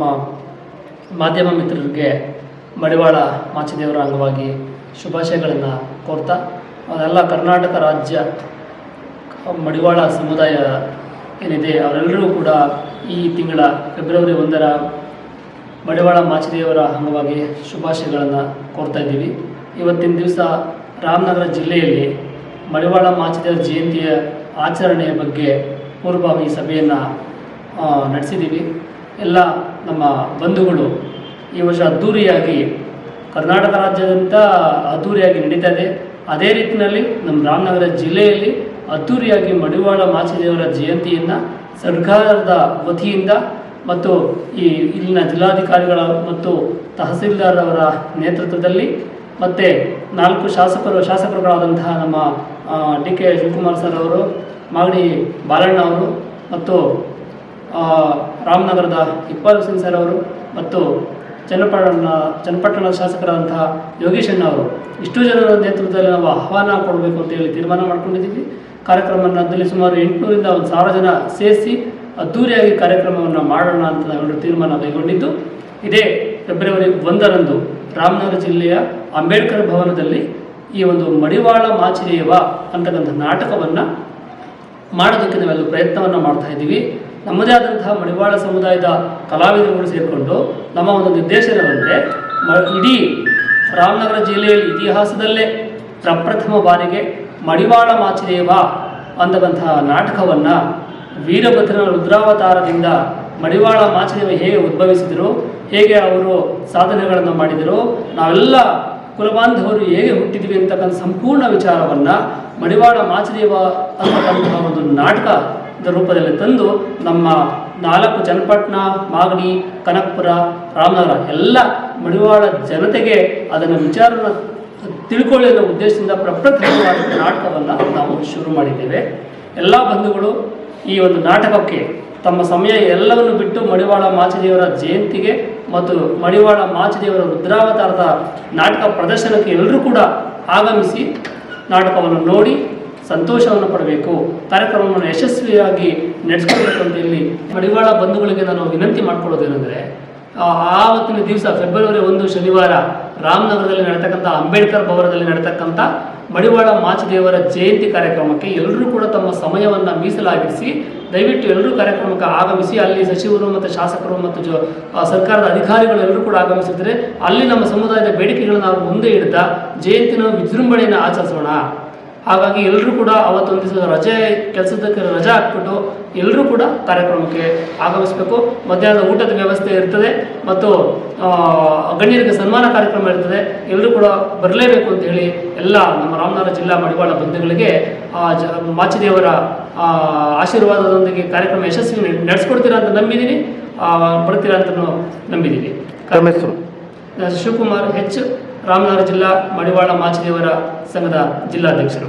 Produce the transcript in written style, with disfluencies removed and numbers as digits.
ನಮ್ಮ ಮಾಧ್ಯಮ ಮಿತ್ರರಿಗೆ ಮಡಿವಾಳ ಮಾಚಿದೇವರ ಅಂಗವಾಗಿ ಶುಭಾಶಯಗಳನ್ನು ಕೋರ್ತಾ, ಅದೆಲ್ಲ ಕರ್ನಾಟಕ ರಾಜ್ಯ ಮಡಿವಾಳ ಸಮುದಾಯ ಏನಿದೆ ಅವರೆಲ್ಲರೂ ಕೂಡ ಈ ತಿಂಗಳ ಫೆಬ್ರವರಿ 1ರ ಮಡಿವಾಳ ಮಾಚಿದೇವರ ಅಂಗವಾಗಿ ಶುಭಾಶಯಗಳನ್ನು ಕೋರ್ತಾ ಇದ್ದೀವಿ. ಇವತ್ತಿನ ದಿವಸ ರಾಮನಗರ ಜಿಲ್ಲೆಯಲ್ಲಿ ಮಡಿವಾಳ ಮಾಚಿದೇವರ ಜಯಂತಿಯ ಆಚರಣೆಯ ಬಗ್ಗೆ ಪೂರ್ವಭಾವಿ ಸಭೆಯನ್ನು ನಡೆಸಿದ್ದೀವಿ. ಎಲ್ಲ ನಮ್ಮ ಬಂಧುಗಳು ಈ ವರ್ಷ ಅದ್ಧೂರಿಯಾಗಿ ಕರ್ನಾಟಕ ರಾಜ್ಯಾದ್ಯಂತ ಅದ್ಧೂರಿಯಾಗಿ ನಡೀತಾ ಇದೆ. ಅದೇ ರೀತಿಯಲ್ಲಿ ನಮ್ಮ ರಾಮನಗರ ಜಿಲ್ಲೆಯಲ್ಲಿ ಅದ್ಧೂರಿಯಾಗಿ ಮಡಿವಾಳ ಮಾಚಿದೇವರ ಜಯಂತಿಯನ್ನು ಸರ್ಕಾರದ ವತಿಯಿಂದ ಮತ್ತು ಇಲ್ಲಿನ ಜಿಲ್ಲಾಧಿಕಾರಿಗಳ ಮತ್ತು ತಹಸೀಲ್ದಾರ್ ಅವರ ನೇತೃತ್ವದಲ್ಲಿ ಮತ್ತು 4 ಶಾಸಕರುಗಳಾದಂತಹ ನಮ್ಮ ಡಿ.ಕೆ. ಶಿವಕುಮಾರ್ ಸರ್ ಅವರು, ಮಾಗಡಿ ಬಾಲಣ್ಣ ಅವರು ಮತ್ತು ರಾಮನಗರದ ಇಕ್ಬಾಲ್ ಹುಸೇನ್ ಸರ್ ಅವರು ಮತ್ತು ಚನ್ನಪಟ್ಟಣದ ಶಾಸಕರಾದಂತಹ ಯೋಗೀಶಣ್ಣ ಅವರು, ಇಷ್ಟು ಜನರ ನೇತೃತ್ವದಲ್ಲಿ ನಾವು ಆಹ್ವಾನ ಕೊಡಬೇಕು ಅಂತೇಳಿ ತೀರ್ಮಾನ ಮಾಡ್ಕೊಂಡಿದ್ದೀವಿ. ಕಾರ್ಯಕ್ರಮದಲ್ಲಿ ಸುಮಾರು 800ರಿಂದ 1000 ಜನ ಸೇರಿಸಿ ಅದ್ಧೂರಿಯಾಗಿ ಕಾರ್ಯಕ್ರಮವನ್ನು ಮಾಡೋಣ ಅಂತ ನಾವೆಲ್ಲರೂ ತೀರ್ಮಾನ ಕೈಗೊಂಡಿದ್ದು, ಇದೇ ಫೆಬ್ರವರಿ 1ರಂದು ರಾಮನಗರ ಜಿಲ್ಲೆಯ ಅಂಬೇಡ್ಕರ್ ಭವನದಲ್ಲಿ ಈ ಒಂದು ಮಡಿವಾಳ ಮಾಚಿದೇವ ಅಂತಕ್ಕಂಥ ನಾಟಕವನ್ನು ಮಾಡೋದಕ್ಕೆ ನಾವೆಲ್ಲ ಪ್ರಯತ್ನವನ್ನು ಮಾಡ್ತಾ ಇದ್ದೀವಿ. ನಮ್ಮದೇ ಆದಂತಹ ಮಡಿವಾಳ ಸಮುದಾಯದ ಕಲಾವಿದರುಗಳು ಸೇರಿಕೊಂಡು ನಮ್ಮ ಒಂದು ನಿರ್ದೇಶನದಂತೆ ಇಡೀ ರಾಮನಗರ ಜಿಲ್ಲೆಯಲ್ಲಿ ಇತಿಹಾಸದಲ್ಲೇ ಪ್ರಪ್ರಥಮ ಬಾರಿಗೆ ಮಡಿವಾಳ ಮಾಚಿದೇವ ಅಂತಕ್ಕಂತಹ ನಾಟಕವನ್ನು ವೀರಭದ್ರನ ರುದ್ರಾವತಾರದಿಂದ ಮಡಿವಾಳ ಮಾಚಿದೇವ ಹೇಗೆ ಉದ್ಭವಿಸಿದರು, ಹೇಗೆ ಅವರು ಸಾಧನೆಗಳನ್ನು ಮಾಡಿದರು, ನಾವೆಲ್ಲ ಕುಲಬಾಂಧವರು ಹೇಗೆ ಹುಟ್ಟಿದ್ವಿ ಅಂತಕ್ಕಂಥ ಸಂಪೂರ್ಣ ವಿಚಾರವನ್ನು ಮಡಿವಾಳ ಮಾಚಿದೇವ ಅಂತಕ್ಕಂತಹ ಒಂದು ನಾಟಕದ ರೂಪದಲ್ಲಿ ತಂದು ನಮ್ಮ 4 ಚನ್ನಪಟ್ಟಣ, ಮಾಗಡಿ, ಕನಕಪುರ, ರಾಮನಗರ ಎಲ್ಲ ಮಡಿವಾಳ ಜನತೆಗೆ ಅದನ್ನು ವಿಚಾರನ ತಿಳ್ಕೊಳ್ಳಿ ಅನ್ನೋ ಉದ್ದೇಶದಿಂದ ಪ್ರಪ್ರಥಮವಾದ ನಾಟಕವನ್ನು ನಾವು ಶುರು ಮಾಡಿದ್ದೇವೆ. ಎಲ್ಲ ಬಂಧುಗಳು ಈ ಒಂದು ನಾಟಕಕ್ಕೆ ತಮ್ಮ ಸಮಯ ಎಲ್ಲವನ್ನು ಬಿಟ್ಟು ಮಡಿವಾಳ ಮಾಚಿದೇವರ ಜಯಂತಿಗೆ ಮತ್ತು ಮಡಿವಾಳ ಮಾಚಿದೇವರ ರುದ್ರಾವತಾರದ ನಾಟಕ ಪ್ರದರ್ಶನಕ್ಕೆ ಎಲ್ಲರೂ ಕೂಡ ಆಗಮಿಸಿ ನಾಟಕವನ್ನು ನೋಡಿ ಸಂತೋಷವನ್ನು ಪಡಬೇಕು, ಕಾರ್ಯಕ್ರಮವನ್ನು ಯಶಸ್ವಿಯಾಗಿ ನಡೆಸ್ಕೊಳ್ಬೇಕು ಅಂತ ಇಲ್ಲಿ ಮಡಿವಾಳ ಬಂಧುಗಳಿಗೆ ನಾನು ವಿನಂತಿ ಮಾಡ್ಕೊಳ್ಳೋದೇನೆಂದರೆ, ಆವತ್ತಿನ ದಿವಸ ಫೆಬ್ರವರಿ 1 ಶನಿವಾರ ರಾಮನಗರದಲ್ಲಿ ನಡೆತಕ್ಕಂಥ ಅಂಬೇಡ್ಕರ್ ಭವನದಲ್ಲಿ ನಡೆತಕ್ಕಂಥ ಮಡಿವಾಳ ಮಾಚಿದೇವರ ಜಯಂತಿ ಕಾರ್ಯಕ್ರಮಕ್ಕೆ ಎಲ್ಲರೂ ಕೂಡ ತಮ್ಮ ಸಮಯವನ್ನು ಮೀಸಲಾಗಿರಿಸಿ ದಯವಿಟ್ಟು ಎಲ್ಲರೂ ಕಾರ್ಯಕ್ರಮಕ್ಕೆ ಆಗಮಿಸಿ, ಅಲ್ಲಿ ಸಚಿವರು ಮತ್ತು ಶಾಸಕರು ಮತ್ತು ಸರ್ಕಾರದ ಅಧಿಕಾರಿಗಳು ಎಲ್ಲರೂ ಕೂಡ ಆಗಮಿಸಿದರೆ ಅಲ್ಲಿ ನಮ್ಮ ಸಮುದಾಯದ ಬೇಡಿಕೆಗಳನ್ನು ನಾವು ಮುಂದೆ ಇಡ್ತಾ ಜಯಂತಿನ ವಿಜೃಂಭಣೆಯನ್ನು ಆಚರಿಸೋಣ. ಹಾಗಾಗಿ ಎಲ್ಲರೂ ಕೂಡ ಅವತ್ತೊಂದು ದಿವಸ ಕೆಲಸದಕ್ಕೆ ರಜೆ ಹಾಕ್ಬಿಟ್ಟು ಎಲ್ಲರೂ ಕೂಡ ಕಾರ್ಯಕ್ರಮಕ್ಕೆ ಆಗಮಿಸಬೇಕು. ಮಧ್ಯಾಹ್ನದ ಊಟದ ವ್ಯವಸ್ಥೆ ಇರ್ತದೆ ಮತ್ತು ಗಣ್ಯರಿಗೆ ಸನ್ಮಾನ ಕಾರ್ಯಕ್ರಮ ಇರ್ತದೆ. ಎಲ್ಲರೂ ಕೂಡ ಬರಲೇಬೇಕು ಅಂತ ಹೇಳಿ ಎಲ್ಲ ನಮ್ಮ ರಾಮನಗರ ಜಿಲ್ಲಾ ಮಡಿವಾಳ ಬಂಧುಗಳಿಗೆ ಮಾಚಿದೇವರ ಆಶೀರ್ವಾದದೊಂದಿಗೆ ಕಾರ್ಯಕ್ರಮ ಯಶಸ್ವಿ ನಡೆಸ್ಕೊಡ್ತೀರಾ ಅಂತ ನಂಬಿದ್ದೀನಿ, ಬರ್ತೀರಾ ಅಂತ ನಂಬಿದ್ದೀನಿ. ಶಿವಕುಮಾರ್, ರಾಮನಗರ ಜಿಲ್ಲಾ ಮಡಿವಾಳ ಮಾಚಿದೇವರ ಸಂಘದ ಜಿಲ್ಲಾಧ್ಯಕ್ಷರು.